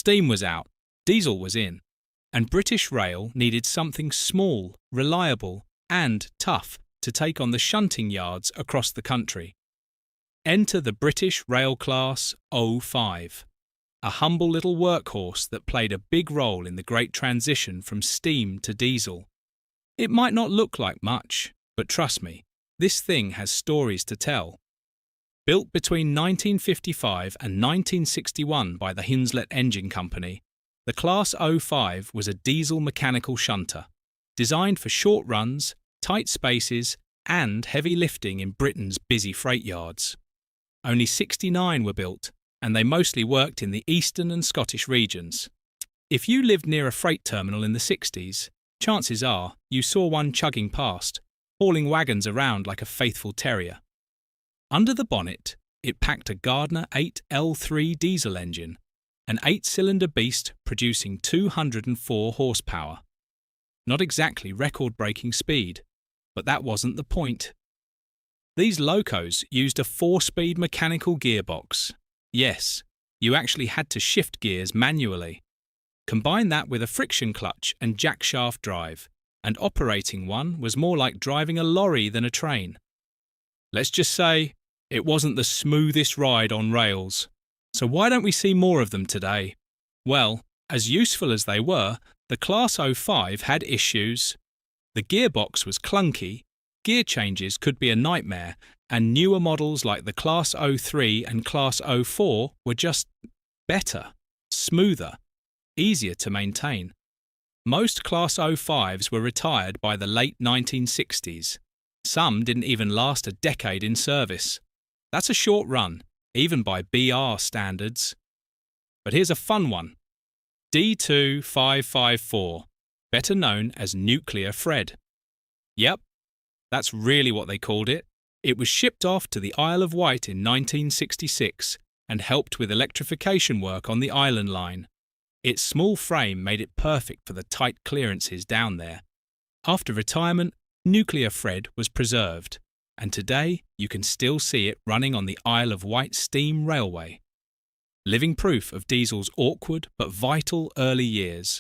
Steam was out, diesel was in, and British Rail needed something small, reliable, and tough to take on the shunting yards across the country. Enter the British Rail Class 05, a humble little workhorse that played a big role in the great transition from steam to diesel. It might not look like much, but trust me, this thing has stories to tell. Built between 1955 and 1961 by the Hunslet Engine Company, the Class 05 was a diesel mechanical shunter, designed for short runs, tight spaces, and heavy lifting in Britain's busy freight yards. Only 69 were built, and they mostly worked in the eastern and Scottish regions. If you lived near a freight terminal in the 60s, chances are you saw one chugging past, hauling wagons around like a faithful terrier. Under the bonnet, it packed a Gardner 8L3 diesel engine, an 8-cylinder beast producing 204 horsepower. Not exactly record-breaking speed, but that wasn't the point. These locos used a 4-speed mechanical gearbox. Yes, you actually had to shift gears manually. Combine that with a friction clutch and jackshaft drive, and operating one was more like driving a lorry than a train. Let's just say, it wasn't the smoothest ride on rails. So why don't we see more of them today? Well, as useful as they were, the Class 05 had issues. The gearbox was clunky, gear changes could be a nightmare, and newer models like the Class 03 and Class 04 were just better, smoother, easier to maintain. Most Class 05s were retired by the late 1960s. Some didn't even last a decade in service. That's a short run, even by BR standards. But here's a fun one. D2554, better known as Nuclear Fred. Yep, that's really what they called it. It was shipped off to the Isle of Wight in 1966 and helped with electrification work on the Island Line. Its small frame made it perfect for the tight clearances down there. After retirement, Nuclear Fred was preserved, and today you can still see it running on the Isle of Wight Steam Railway. Living proof of diesel's awkward but vital early years.